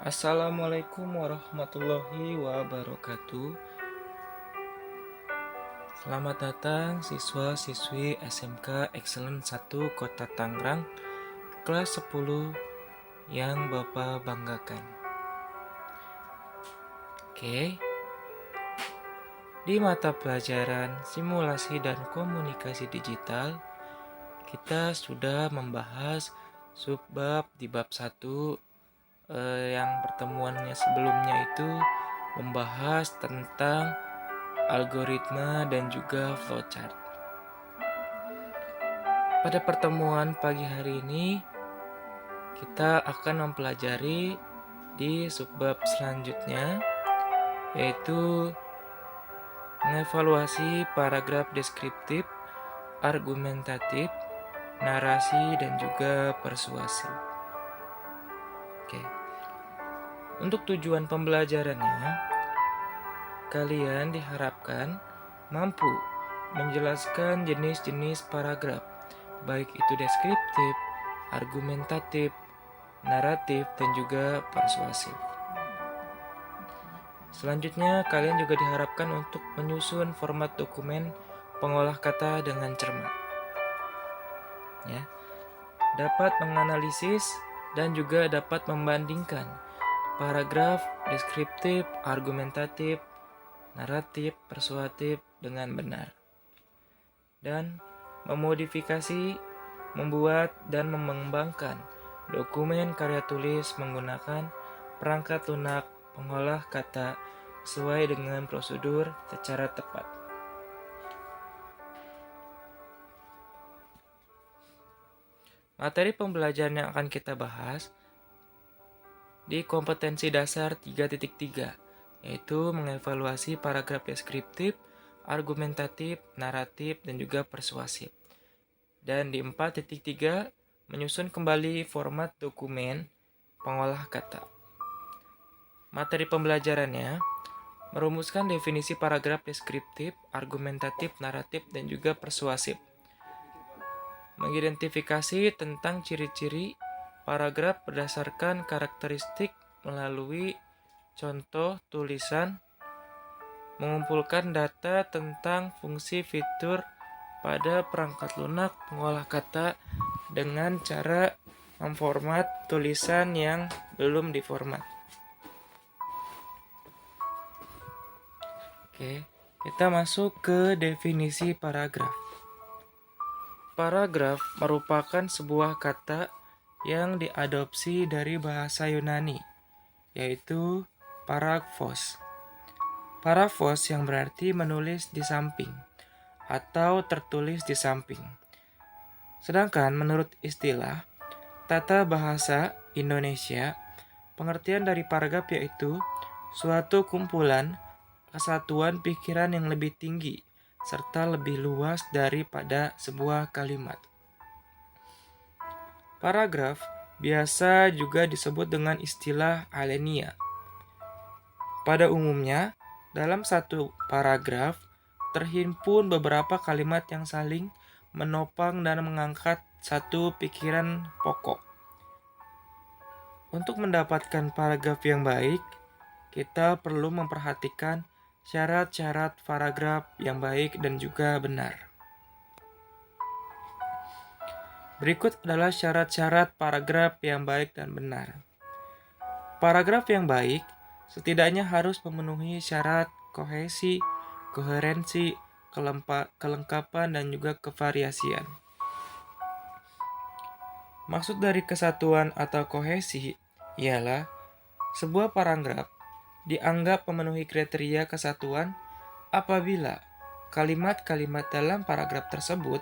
Assalamualaikum warahmatullahi wabarakatuh. Selamat datang siswa-siswi SMK Excellent 1 Kota Tangerang kelas 10 yang Bapak banggakan. Oke. Di mata pelajaran simulasi dan komunikasi digital, kita sudah membahas subbab di bab 1 yang pertemuannya sebelumnya itu membahas tentang algoritma dan juga flowchart. Pada pertemuan pagi hari ini, kita akan mempelajari di subbab selanjutnya, yaitu mengevaluasi paragraf deskriptif, argumentatif, narasi, dan juga persuasi. Oke. Untuk tujuan pembelajarannya, kalian diharapkan mampu menjelaskan jenis-jenis paragraf, baik itu deskriptif, argumentatif, naratif, dan juga persuasif. Selanjutnya, kalian juga diharapkan untuk menyusun format dokumen pengolah kata dengan cermat. Ya, dapat menganalisis dan juga dapat membandingkan paragraf deskriptif, argumentatif, naratif, persuasif dengan benar. Dan memodifikasi, membuat, dan mengembangkan dokumen karya tulis menggunakan perangkat lunak pengolah kata sesuai dengan prosedur secara tepat. Materi pembelajaran yang akan kita bahas di kompetensi dasar 3.3, yaitu mengevaluasi paragraf deskriptif, argumentatif, naratif, dan juga persuasif. Dan di 4.3, menyusun kembali format dokumen pengolah kata. Materi pembelajarannya merumuskan definisi paragraf deskriptif, argumentatif, naratif, dan juga persuasif. Mengidentifikasi tentang ciri-ciri paragraf berdasarkan karakteristik melalui contoh tulisan, mengumpulkan data tentang fungsi fitur pada perangkat lunak pengolah kata dengan cara memformat tulisan yang belum diformat. Oke, kita masuk ke definisi paragraf. Paragraf merupakan sebuah kata yang diadopsi dari bahasa Yunani, yaitu paraphos. Paraphos yang berarti menulis di samping atau tertulis di samping. Sedangkan menurut istilah tata bahasa Indonesia, pengertian dari paragraf yaitu suatu kumpulan kesatuan pikiran yang lebih tinggi serta lebih luas daripada sebuah kalimat. Paragraf biasa juga disebut dengan istilah alenia. Pada umumnya, dalam satu paragraf terhimpun beberapa kalimat yang saling menopang dan mengangkat satu pikiran pokok. Untuk mendapatkan paragraf yang baik, kita perlu memperhatikan syarat-syarat paragraf yang baik dan juga benar. Berikut adalah syarat-syarat paragraf yang baik dan benar. Paragraf yang baik setidaknya harus memenuhi syarat kohesi, koherensi, kelengkapan, dan juga kevariasian. Maksud dari kesatuan atau kohesi ialah sebuah paragraf dianggap memenuhi kriteria kesatuan apabila kalimat-kalimat dalam paragraf tersebut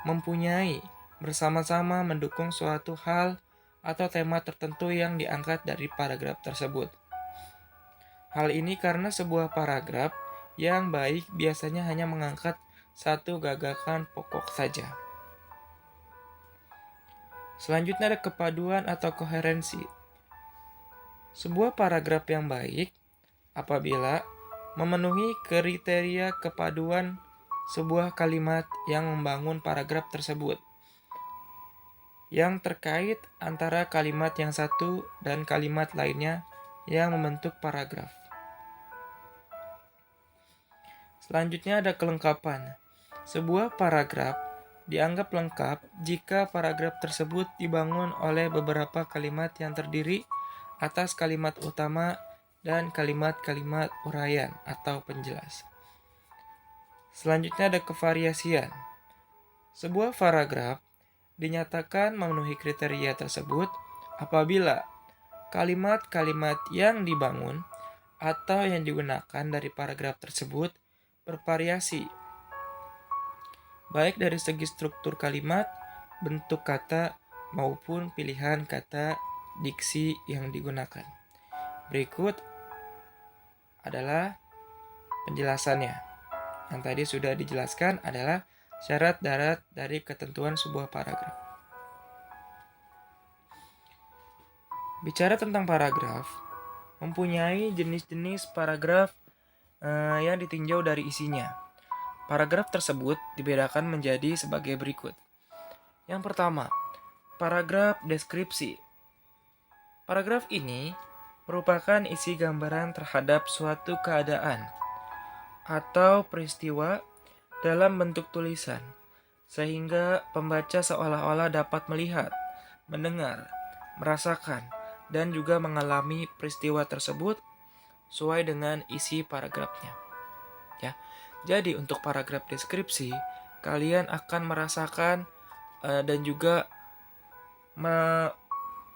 mempunyai bersama-sama mendukung suatu hal atau tema tertentu yang diangkat dari paragraf tersebut. Hal ini karena sebuah paragraf yang baik biasanya hanya mengangkat satu gagasan pokok saja. Selanjutnya ada kepaduan atau koherensi. Sebuah paragraf yang baik apabila memenuhi kriteria kepaduan sebuah kalimat yang membangun paragraf tersebut, yang terkait antara kalimat yang satu dan kalimat lainnya yang membentuk paragraf. Selanjutnya ada kelengkapan. Sebuah paragraf dianggap lengkap jika paragraf tersebut dibangun oleh beberapa kalimat yang terdiri atas kalimat utama dan kalimat-kalimat uraian atau penjelas. Selanjutnya ada kevariasian. Sebuah paragraf dinyatakan memenuhi kriteria tersebut apabila kalimat-kalimat yang dibangun atau yang digunakan dari paragraf tersebut bervariasi, baik dari segi struktur kalimat, bentuk kata, maupun pilihan kata diksi yang digunakan. Berikut adalah penjelasannya. Yang tadi sudah dijelaskan adalah syarat-syarat dari ketentuan sebuah paragraf. Bicara tentang paragraf, mempunyai jenis-jenis paragraf yang ditinjau dari isinya. Paragraf tersebut dibedakan menjadi sebagai berikut. Yang pertama, paragraf deskripsi. Paragraf ini merupakan isi gambaran terhadap suatu keadaan atau peristiwa dalam bentuk tulisan, sehingga pembaca seolah-olah dapat melihat, mendengar, merasakan, dan juga mengalami peristiwa tersebut sesuai dengan isi paragrafnya. Ya. Jadi untuk paragraf deskripsi, kalian akan merasakan dan juga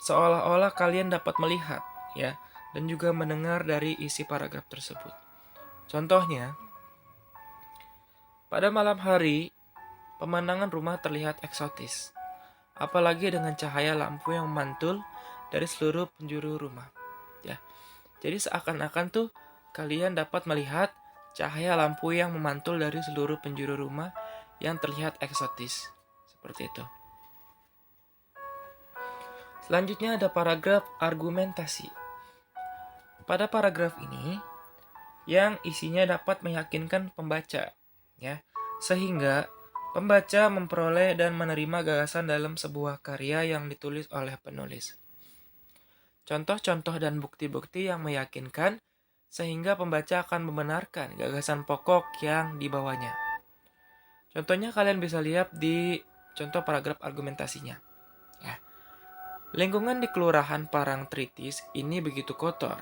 seolah-olah kalian dapat melihat, ya, dan juga mendengar dari isi paragraf tersebut. Contohnya, pada malam hari, pemandangan rumah terlihat eksotis, apalagi dengan cahaya lampu yang memantul dari seluruh penjuru rumah. Ya, jadi seakan-akan tuh kalian dapat melihat cahaya lampu yang memantul dari seluruh penjuru rumah yang terlihat eksotis. Seperti itu. Selanjutnya ada paragraf argumentasi. Pada paragraf ini, yang isinya dapat meyakinkan pembaca, ya, sehingga pembaca memperoleh dan menerima gagasan dalam sebuah karya yang ditulis oleh penulis. Contoh-contoh dan bukti-bukti yang meyakinkan sehingga pembaca akan membenarkan gagasan pokok yang dibawanya. Contohnya kalian bisa lihat di contoh paragraf argumentasinya. Ya. Lingkungan di Kelurahan Parangtritis ini begitu kotor.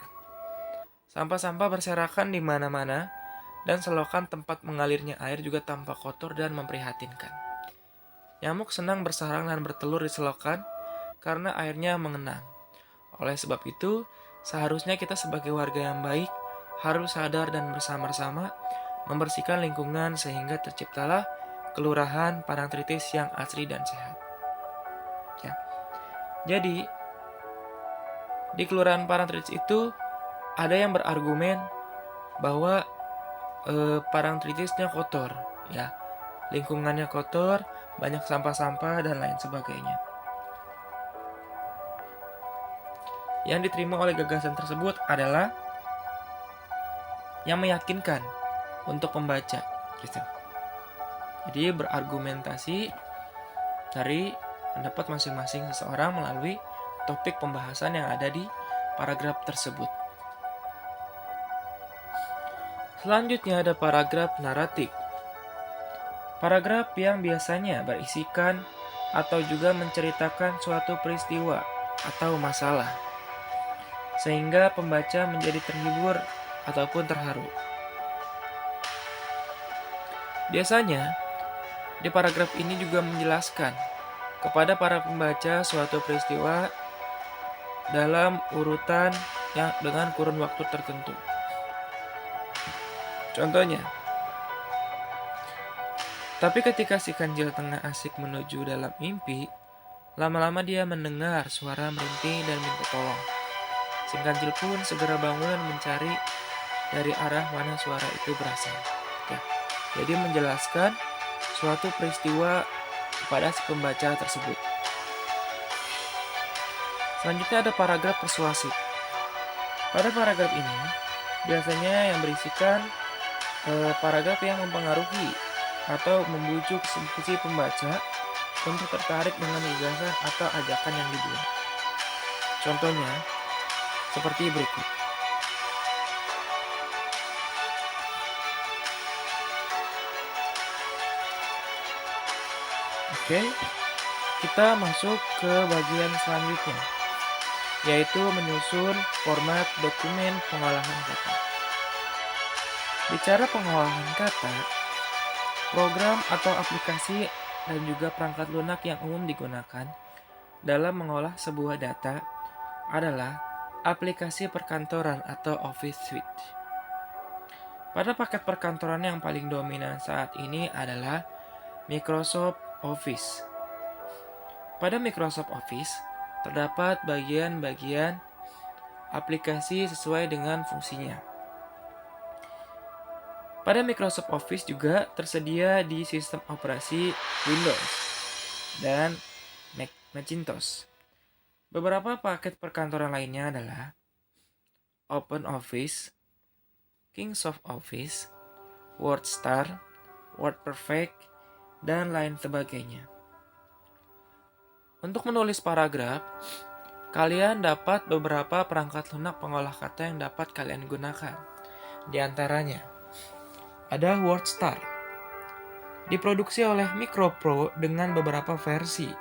Sampah-sampah berserakan di mana-mana dan selokan tempat mengalirnya air juga tampak kotor dan memprihatinkan. Nyamuk senang bersarang dan bertelur di selokan karena airnya mengenang. Oleh sebab itu, seharusnya kita sebagai warga yang baik harus sadar dan bersama-sama membersihkan lingkungan sehingga terciptalah Kelurahan Parangtritis yang asri dan sehat. Ya. Jadi, di Kelurahan Parangtritis itu ada yang berargumen bahwa Parangtritisnya kotor, ya, lingkungannya kotor, banyak sampah-sampah dan lain sebagainya. Yang diterima oleh gagasan tersebut adalah yang meyakinkan untuk pembaca, gitu. Jadi berargumentasi dari pendapat masing-masing seseorang melalui topik pembahasan yang ada di paragraf tersebut. Selanjutnya ada paragraf naratif. Paragraf yang biasanya berisikan atau juga menceritakan suatu peristiwa atau masalah, sehingga pembaca menjadi terhibur ataupun terharu. Biasanya, di paragraf ini juga menjelaskan kepada para pembaca suatu peristiwa dalam urutan yang dengan kurun waktu tertentu. Contohnya, tapi ketika si kancil tengah asik menuju dalam mimpi, lama-lama dia mendengar suara merintih dan minta tolong. Si kancil pun segera bangun dan mencari dari arah mana suara itu berasal. Ya, jadi menjelaskan suatu peristiwa kepada si pembaca tersebut. Selanjutnya ada paragraf persuasif. Pada paragraf ini, biasanya yang berisikan paragraf yang mempengaruhi atau membujuk si pembaca untuk tertarik dengan gagasan atau ajakan yang dibuat. Contohnya, seperti berikut. Oke, kita masuk ke bagian selanjutnya, yaitu menyusun format dokumen pengolahan kata. Bicara pengolahan kata, program atau aplikasi dan juga perangkat lunak yang umum digunakan dalam mengolah sebuah data adalah aplikasi perkantoran atau Office Suite. Pada paket perkantoran yang paling dominan saat ini adalah Microsoft Office. Pada Microsoft Office, terdapat bagian-bagian aplikasi sesuai dengan fungsinya. Pada Microsoft Office juga tersedia di sistem operasi Windows dan Macintosh. Beberapa paket perkantoran lainnya adalah OpenOffice, Kingsoft Office, WordStar, WordPerfect, dan lain sebagainya. Untuk menulis paragraf, kalian dapat beberapa perangkat lunak pengolah kata yang dapat kalian gunakan. Di antaranya, ada WordStar. Diproduksi oleh MicroPro dengan beberapa versi.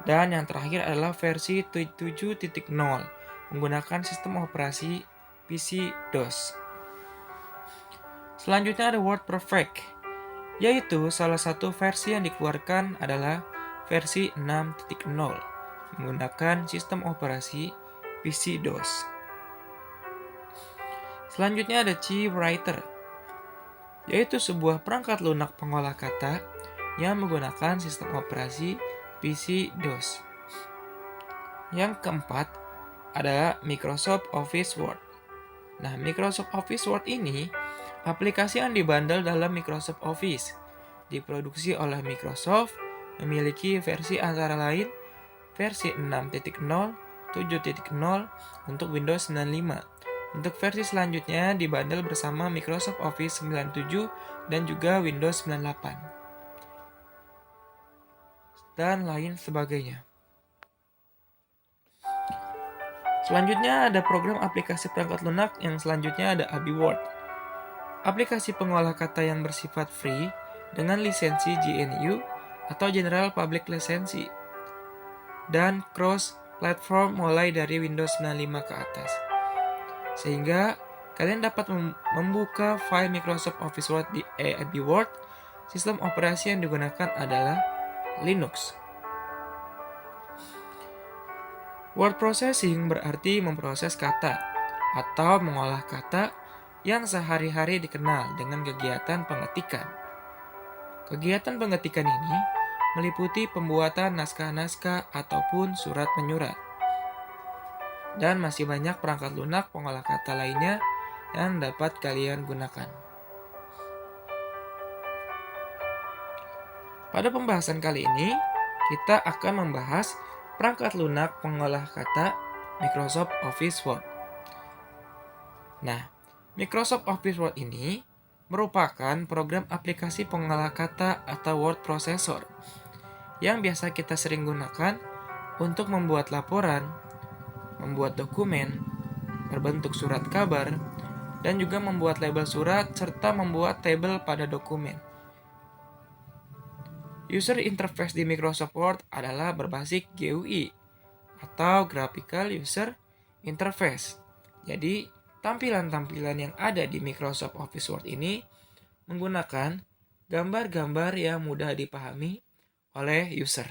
Dan yang terakhir adalah versi 7.0 menggunakan sistem operasi PC-DOS. Selanjutnya ada WordPerfect, yaitu salah satu versi yang dikeluarkan adalah versi 6.0 menggunakan sistem operasi PC-DOS. Selanjutnya ada ChiWriter, yaitu sebuah perangkat lunak pengolah kata yang menggunakan sistem operasi PC-DOS. Yang keempat adalah Microsoft Office Word. Nah, Microsoft Office Word ini aplikasi yang dibundle dalam Microsoft Office. Diproduksi oleh Microsoft, memiliki versi antara lain versi 6.0, 7.0 untuk Windows 95. Untuk versi selanjutnya dibundle bersama Microsoft Office 97 dan juga Windows 98. Dan lain sebagainya. Selanjutnya ada program aplikasi perangkat lunak yang selanjutnya ada AbiWord. Aplikasi pengolah kata yang bersifat free dengan lisensi GNU atau General Public License dan cross-platform mulai dari Windows 95 ke atas. Sehingga kalian dapat membuka file Microsoft Office Word di AbiWord. Sistem operasi yang digunakan adalah Linux. Word processing berarti memproses kata atau mengolah kata yang sehari-hari dikenal dengan kegiatan pengetikan. Kegiatan pengetikan ini meliputi pembuatan naskah-naskah ataupun surat menyurat. Dan masih banyak perangkat lunak pengolah kata lainnya yang dapat kalian gunakan. Pada pembahasan kali ini, kita akan membahas perangkat lunak pengolah kata Microsoft Office Word. Nah, Microsoft Office Word ini merupakan program aplikasi pengolah kata atau word processor yang biasa kita sering gunakan untuk membuat laporan, membuat dokumen, berbentuk surat kabar, dan juga membuat label surat serta membuat tabel pada dokumen. User interface di Microsoft Word adalah berbasis GUI atau Graphical User Interface. Jadi, tampilan-tampilan yang ada di Microsoft Office Word ini menggunakan gambar-gambar yang mudah dipahami oleh user.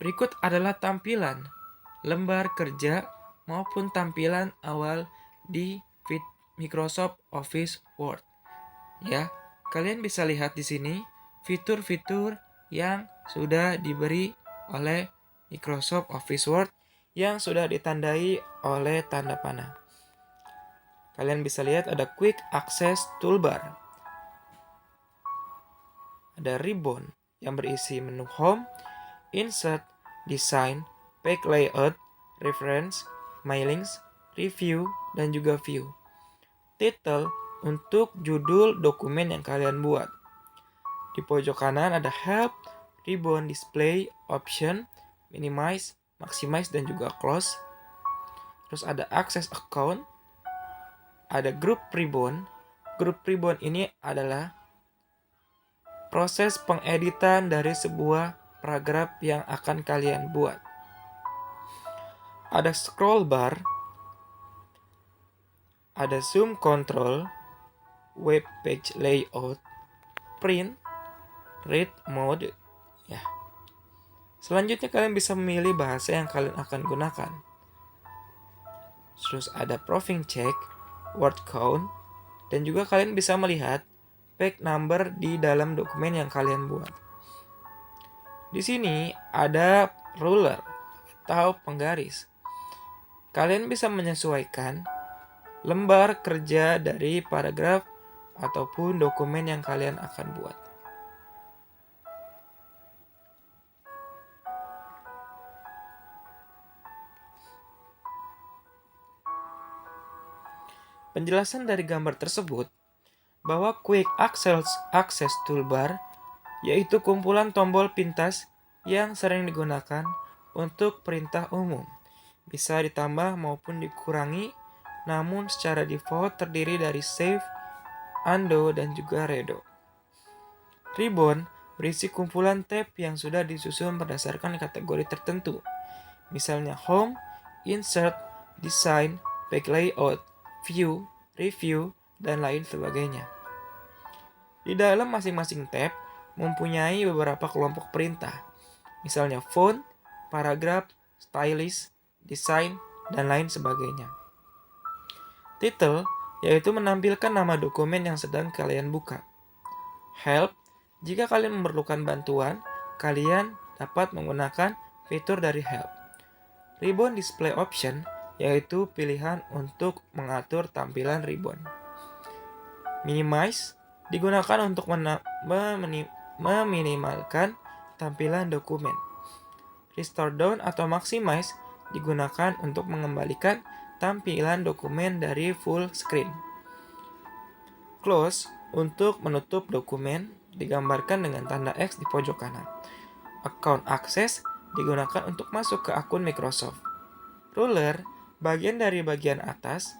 Berikut adalah tampilan lembar kerja maupun tampilan awal di Microsoft Office Word. Ya, kalian bisa lihat di sini fitur-fitur yang sudah diberi oleh Microsoft Office Word yang sudah ditandai oleh tanda panah. Kalian bisa lihat ada Quick Access Toolbar. Ada ribbon yang berisi menu Home, Insert, Design, Page Layout, Reference, Mailings, Review, dan juga View. Title untuk judul dokumen yang kalian buat. Di pojok kanan ada Help, Ribbon Display, Option, Minimize, Maximize, dan juga Close. Terus ada Access Account, ada Group Ribbon. Group Ribbon ini adalah proses pengeditan dari sebuah paragraf yang akan kalian buat. Ada scroll bar, ada zoom control, web page layout, print, read mode. Ya. Selanjutnya kalian bisa memilih bahasa yang kalian akan gunakan. Terus ada proofing check, word count, dan juga kalian bisa melihat page number di dalam dokumen yang kalian buat. Di sini ada ruler atau penggaris. Kalian bisa menyesuaikan lembar kerja dari paragraf ataupun dokumen yang kalian akan buat. Penjelasan dari gambar tersebut bahwa Quick Access Toolbar yaitu kumpulan tombol pintas yang sering digunakan untuk perintah umum. Bisa ditambah maupun dikurangi, namun secara default terdiri dari save, undo, dan juga redo. Ribbon berisi kumpulan tab yang sudah disusun berdasarkan kategori tertentu. Misalnya home, insert, design, page layout, view, review, dan lain sebagainya. Di dalam masing-masing tab mempunyai beberapa kelompok perintah. Misalnya font, paragraf, stylist, desain, dan lain sebagainya. Title, yaitu menampilkan nama dokumen yang sedang kalian buka. Help, jika kalian memerlukan bantuan, kalian dapat menggunakan fitur dari Help. Ribbon Display Option, yaitu pilihan untuk mengatur tampilan ribbon. Minimize, digunakan untuk meminimalkan tampilan dokumen. Restore down atau maximize digunakan untuk mengembalikan tampilan dokumen dari full screen. Close untuk menutup dokumen digambarkan dengan tanda X di pojok kanan. Account access digunakan untuk masuk ke akun Microsoft. Ruler bagian dari bagian atas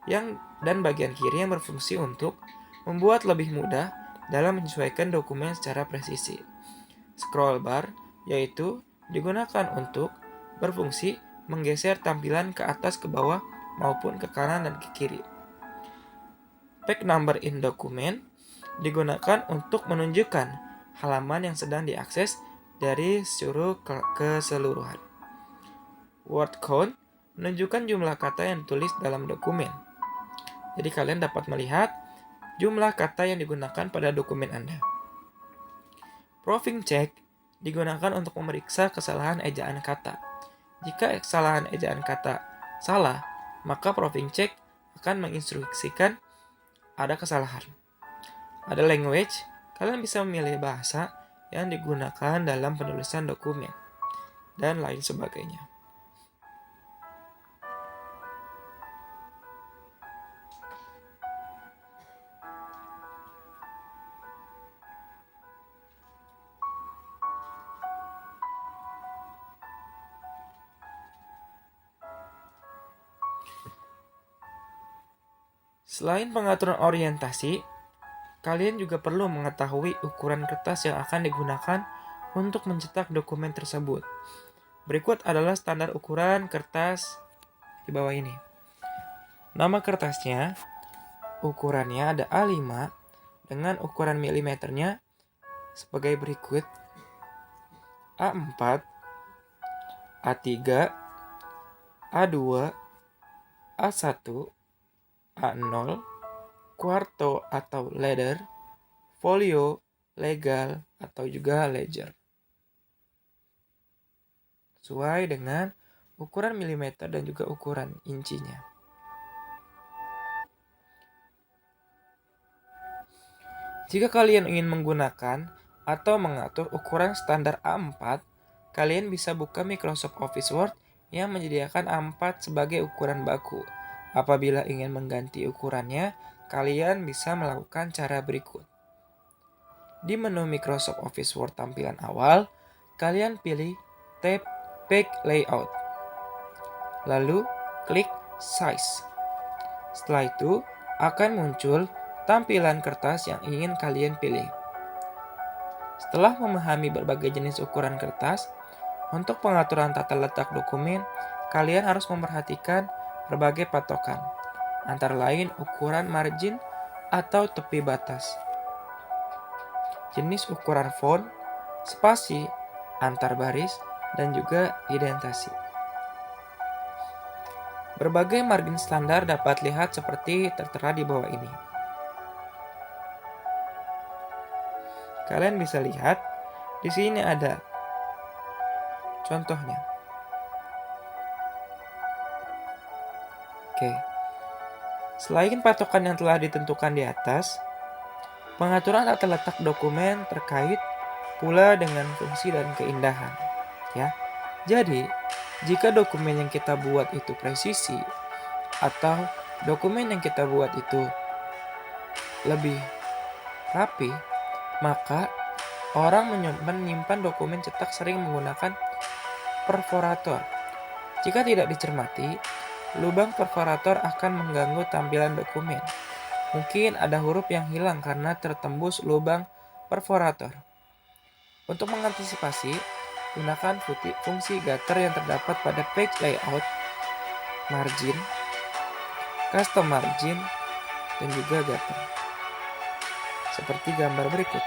dan bagian kiri yang berfungsi untuk membuat lebih mudah dalam menyesuaikan dokumen secara presisi. Scroll bar yaitu digunakan untuk berfungsi menggeser tampilan ke atas ke bawah maupun ke kanan dan ke kiri. Page number in document digunakan untuk menunjukkan halaman yang sedang diakses dari seluruh keseluruhan. Word count menunjukkan jumlah kata yang ditulis dalam dokumen. Jadi kalian dapat melihat jumlah kata yang digunakan pada dokumen Anda. Proofing check digunakan untuk memeriksa kesalahan ejaan kata. Jika kesalahan ejaan kata salah, maka proofing check akan menginstruksikan ada kesalahan. Ada language, kalian bisa memilih bahasa yang digunakan dalam penulisan dokumen, dan lain sebagainya. Selain pengaturan orientasi, kalian juga perlu mengetahui ukuran kertas yang akan digunakan untuk mencetak dokumen tersebut. Berikut adalah standar ukuran kertas di bawah ini. Nama kertasnya, ukurannya ada A5 dengan ukuran milimeternya sebagai berikut. A4, A3, A2, A1, A0, quarto atau letter, folio, legal, atau juga ledger. Sesuai dengan ukuran milimeter dan juga ukuran incinya. Jika kalian ingin menggunakan atau mengatur ukuran standar A4, kalian bisa buka Microsoft Office Word yang menyediakan A4 sebagai ukuran baku. Apabila ingin mengganti ukurannya, kalian bisa melakukan cara berikut. Di menu Microsoft Office Word tampilan awal, kalian pilih tab Page Layout. Lalu klik Size. Setelah itu, akan muncul tampilan kertas yang ingin kalian pilih. Setelah memahami berbagai jenis ukuran kertas, untuk pengaturan tata letak dokumen, kalian harus memperhatikan berbagai patokan, antara lain ukuran margin atau tepi batas, jenis ukuran font, spasi, antar baris, dan juga indentasi. Berbagai margin standar dapat lihat seperti tertera di bawah ini. Kalian bisa lihat di sini ada contohnya. Oke. Selain patokan yang telah ditentukan di atas, pengaturan tata letak dokumen terkait pula dengan fungsi dan keindahan, ya. Jadi, jika dokumen yang kita buat itu presisi atau dokumen yang kita buat itu lebih rapi, maka orang menyimpan dokumen cetak sering menggunakan perforator. Jika tidak dicermati, lubang perforator akan mengganggu tampilan dokumen. Mungkin ada huruf yang hilang karena tertembus lubang perforator. Untuk mengantisipasi, gunakan fungsi gutter yang terdapat pada page layout, margin, custom margin, dan juga gutter. Seperti gambar berikut.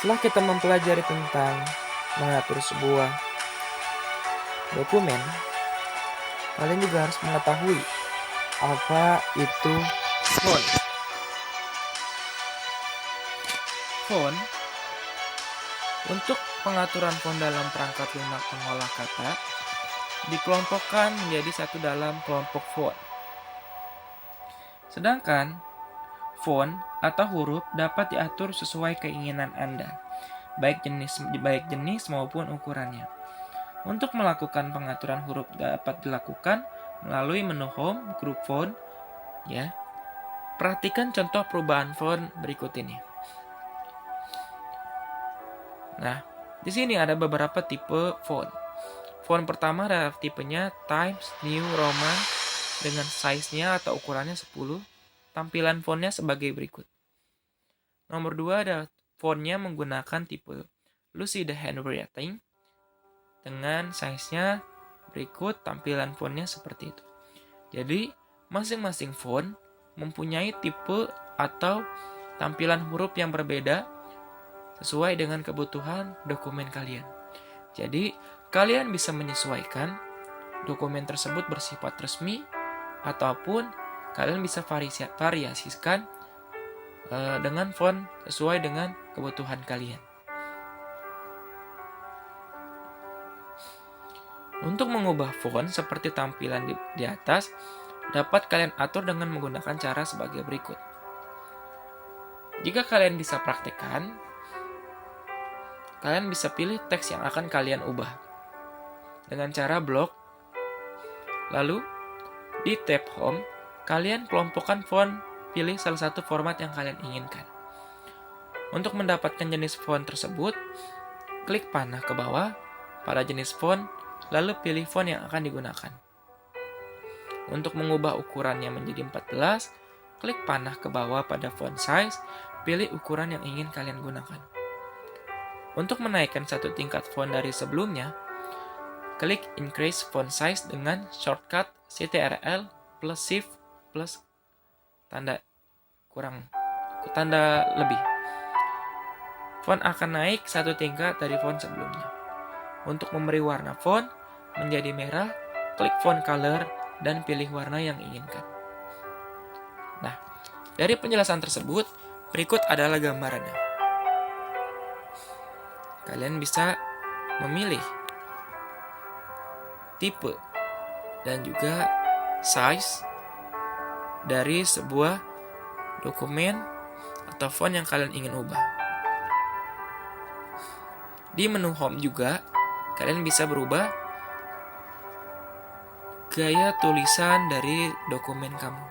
Setelah kita mempelajari tentang mengatur sebuah dokumen, kalian juga harus mengetahui apa itu font. Font untuk pengaturan font dalam perangkat lunak pengolah kata dikelompokkan menjadi satu dalam kelompok font. Sedangkan font atau huruf dapat diatur sesuai keinginan Anda, baik jenis maupun ukurannya. Untuk melakukan pengaturan huruf dapat dilakukan melalui menu Home, Group Font, ya. Perhatikan contoh perubahan font berikut ini. Nah, di sini ada beberapa tipe font. Font pertama adalah tipenya Times New Roman dengan size-nya atau ukurannya 10. Tampilan fontnya sebagai berikut. Nomor 2 ada fontnya menggunakan tipe Lucid Handwriting dengan size-nya berikut, tampilan fontnya seperti itu. Jadi, masing-masing font mempunyai tipe atau tampilan huruf yang berbeda sesuai dengan kebutuhan dokumen kalian. Jadi, kalian bisa menyesuaikan dokumen tersebut bersifat resmi ataupun kalian bisa variasikan dengan font sesuai dengan kebutuhan kalian. Untuk mengubah font seperti tampilan di atas, dapat kalian atur dengan menggunakan cara sebagai berikut. Jika kalian bisa praktekkan, kalian bisa pilih teks yang akan kalian ubah dengan cara blok. Lalu, di tab Home, kalian kelompokkan font, pilih salah satu format yang kalian inginkan. Untuk mendapatkan jenis font tersebut, klik panah ke bawah pada jenis font, lalu pilih font yang akan digunakan. Untuk mengubah ukurannya menjadi 14, klik panah ke bawah pada font size, pilih ukuran yang ingin kalian gunakan. Untuk menaikkan satu tingkat font dari sebelumnya, klik increase font size dengan shortcut Ctrl plus Shift plus tanda lebih. Font akan naik satu tingkat dari font sebelumnya. Untuk memberi warna font menjadi merah, klik font color dan pilih warna yang inginkan. Nah, dari penjelasan tersebut, berikut adalah gambarannya. Kalian bisa memilih tipe dan juga size dari sebuah dokumen atau font yang kalian ingin ubah. Di menu Home juga, kalian bisa berubah gaya tulisan dari dokumen kamu.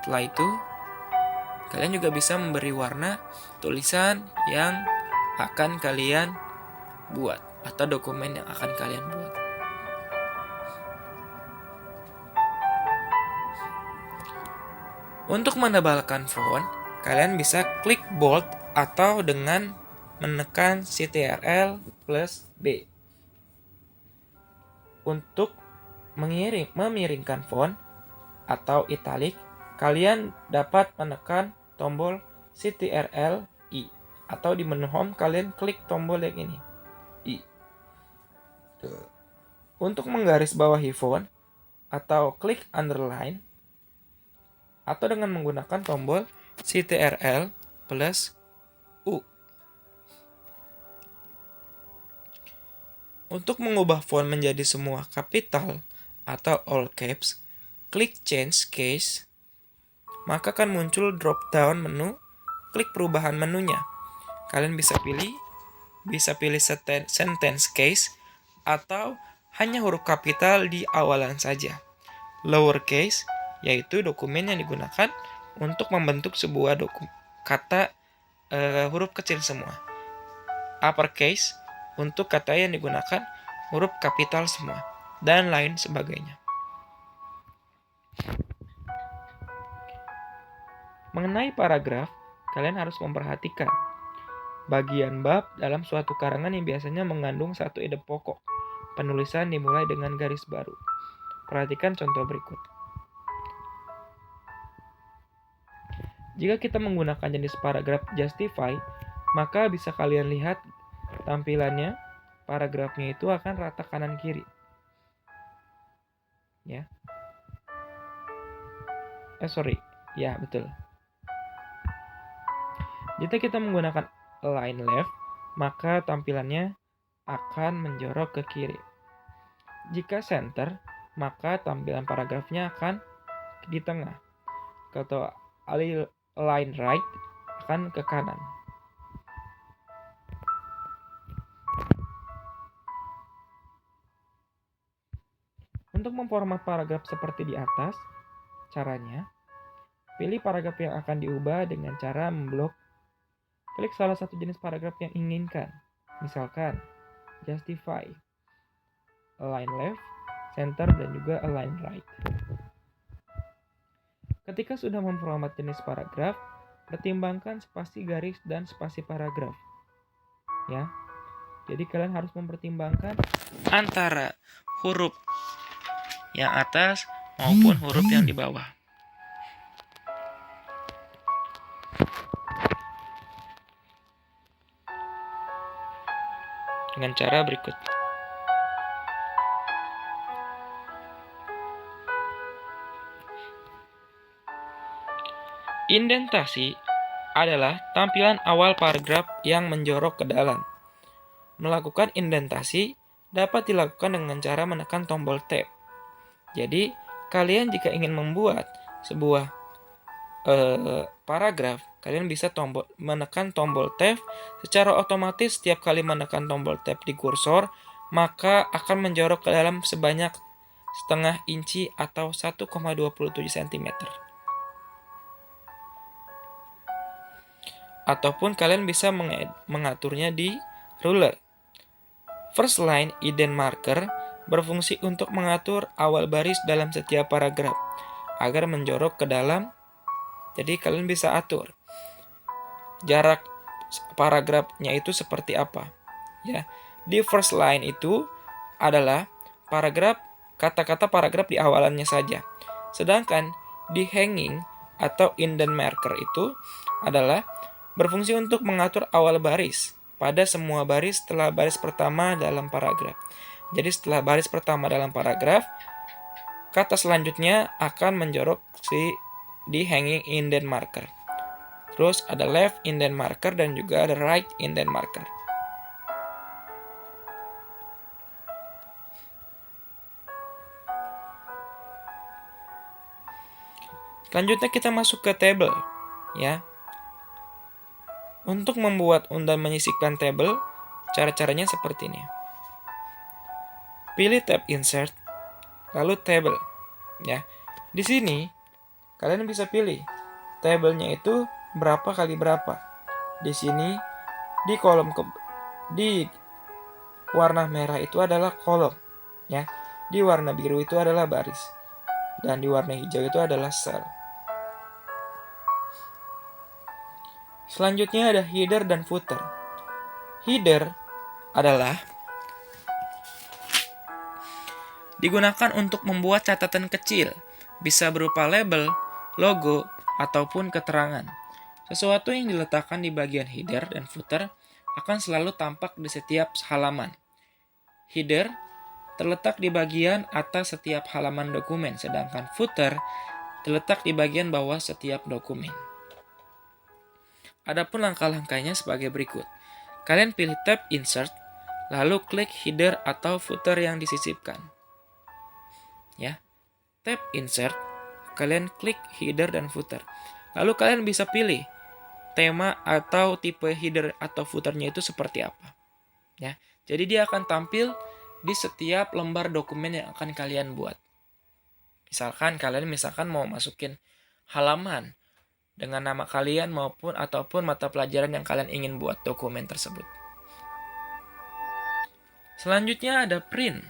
Setelah itu, kalian juga bisa memberi warna tulisan yang akan kalian buat atau dokumen yang akan kalian buat. Untuk menebalkan font, kalian bisa klik bold atau dengan menekan Ctrl plus B. Untuk memiringkan font atau italic, kalian dapat menekan tombol Ctrl I atau di menu home kalian klik tombol yang ini I. Untuk menggarisbawahi font atau klik underline atau dengan menggunakan tombol Ctrl plus U. Untuk mengubah font menjadi semua kapital atau all caps, klik change case, maka akan muncul drop down menu, klik perubahan menunya. Kalian bisa pilih sentence case atau hanya huruf kapital di awalan saja. Lowercase yaitu dokumen yang digunakan untuk membentuk sebuah kata huruf kecil semua. Uppercase untuk kata yang digunakan huruf kapital semua, dan lain sebagainya. Mengenai paragraf, kalian harus memperhatikan bagian bab dalam suatu karangan yang biasanya mengandung satu ide pokok. Penulisan dimulai dengan garis baru. Perhatikan contoh berikut. Jika kita menggunakan jenis paragraf justify, maka bisa kalian lihat tampilannya, paragrafnya itu akan rata kanan kiri. Ya. Ya, betul. Jika kita menggunakan align left, maka tampilannya akan menjorok ke kiri. Jika center, maka tampilan paragrafnya akan di tengah. Kalau align right, akan ke kanan. Untuk memformat paragraf seperti di atas, caranya, pilih paragraf yang akan diubah dengan cara memblok. Klik salah satu jenis paragraf yang inginkan, misalkan justify, align left, center, dan juga align right. Ketika sudah memformat jenis paragraf, pertimbangkan spasi garis dan spasi paragraf. Ya. Jadi kalian harus mempertimbangkan antara huruf yang atas maupun huruf yang di bawah. Dengan cara berikut. Indentasi adalah tampilan awal paragraf yang menjorok ke dalam. Melakukan indentasi dapat dilakukan dengan cara menekan tombol tab. Jadi, kalian jika ingin membuat sebuah paragraf, kalian bisa menekan tombol tab. Secara otomatis setiap kali menekan tombol tab di kursor, maka akan menjorok ke dalam sebanyak setengah inci atau 1,27 cm. Ataupun kalian bisa mengaturnya di ruler. First line indent marker berfungsi untuk mengatur awal baris dalam setiap paragraf agar menjorok ke dalam. Jadi kalian bisa atur jarak paragrafnya itu seperti apa. Ya, di first line itu adalah kata-kata paragraf di awalannya saja. Sedangkan di hanging atau indent marker itu adalah berfungsi untuk mengatur awal baris pada semua baris setelah baris pertama dalam paragraf. Jadi setelah baris pertama dalam paragraf, kata selanjutnya akan menjorok di hanging indent marker. Terus ada left indent marker dan juga ada right indent marker. Selanjutnya kita masuk ke table, ya. Untuk membuat dan menyisipkan table, cara-caranya seperti ini. Pilih tab insert, lalu table, ya. Di sini kalian bisa pilih tabelnya itu berapa kali berapa. Di sini di kolom di warna merah itu adalah kolom, ya. Di warna biru itu adalah baris, dan di warna hijau itu adalah sel. Selanjutnya ada header dan footer. Header adalah digunakan untuk membuat catatan kecil, bisa berupa label, logo, ataupun keterangan. Sesuatu yang diletakkan di bagian header dan footer akan selalu tampak di setiap halaman. Header terletak di bagian atas setiap halaman dokumen, sedangkan footer terletak di bagian bawah setiap dokumen. Adapun langkah-langkahnya sebagai berikut. Kalian pilih tab Insert, lalu klik header atau footer yang disisipkan. Ya, tab Insert, kalian klik header dan footer. Lalu kalian bisa pilih tema atau tipe header atau footernya itu seperti apa. Ya, jadi dia akan tampil di setiap lembar dokumen yang akan kalian buat. Misalkan kalian mau masukin halaman dengan nama kalian ataupun mata pelajaran yang kalian ingin buat dokumen tersebut. Selanjutnya ada print.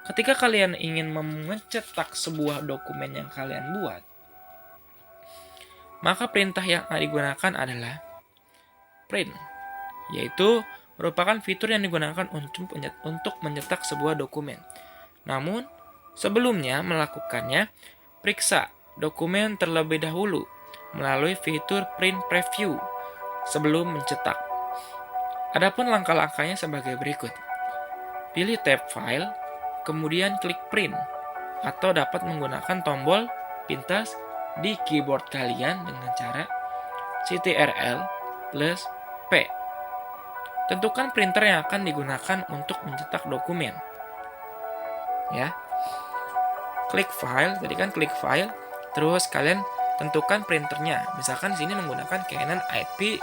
Ketika kalian ingin mencetak sebuah dokumen yang kalian buat, maka perintah yang digunakan adalah print, yaitu merupakan fitur yang digunakan untuk mencetak sebuah dokumen. Namun, sebelumnya melakukannya, periksa dokumen terlebih dahulu melalui fitur print preview sebelum mencetak. Adapun langkah-langkahnya sebagai berikut. Pilih tab file, kemudian klik print, atau dapat menggunakan tombol pintas di keyboard kalian dengan cara Ctrl+P. Tentukan printer yang akan digunakan untuk mencetak dokumen. Ya. Klik file, tadi kan klik file, terus kalian tentukan printernya. Misalkan di sini menggunakan Canon IP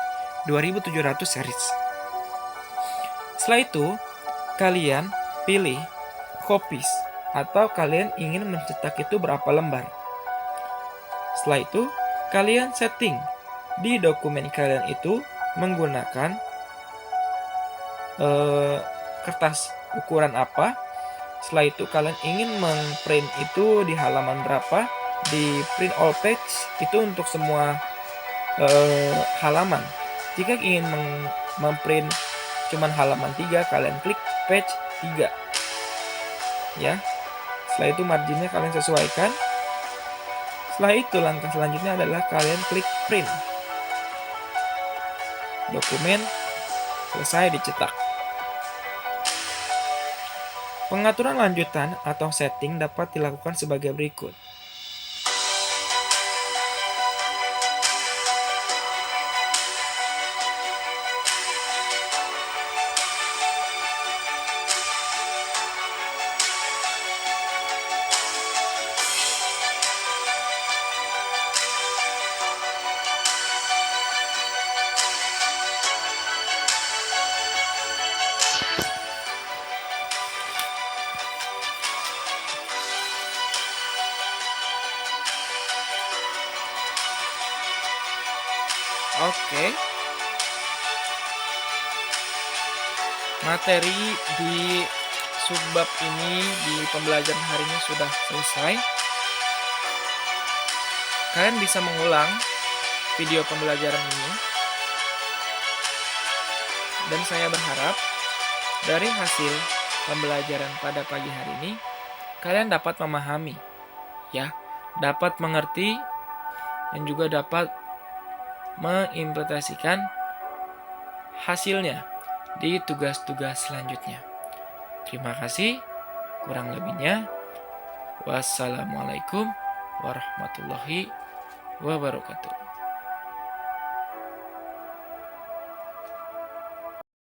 2700 series. Setelah itu, kalian pilih copies atau kalian ingin mencetak itu berapa lembar. Setelah itu, kalian setting di dokumen kalian itu menggunakan kertas ukuran apa. Setelah itu kalian ingin memprint itu di halaman berapa, di print all page itu untuk semua halaman. Jika ingin memprint cuman halaman 3, kalian klik page 3. Ya. Setelah itu marginnya kalian sesuaikan. Setelah itu langkah selanjutnya adalah kalian klik print. Dokumen selesai dicetak. Pengaturan lanjutan atau setting dapat dilakukan sebagai berikut. Oke. Materi di subbab ini di pembelajaran hari ini sudah selesai. Kalian bisa mengulang video pembelajaran ini. Dan saya berharap dari hasil pembelajaran pada pagi hari ini kalian dapat memahami, ya, dapat mengerti dan juga dapat mengimplementasikan hasilnya di tugas-tugas selanjutnya. Terima kasih. Kurang lebihnya, wassalamualaikum warahmatullahi wabarakatuh.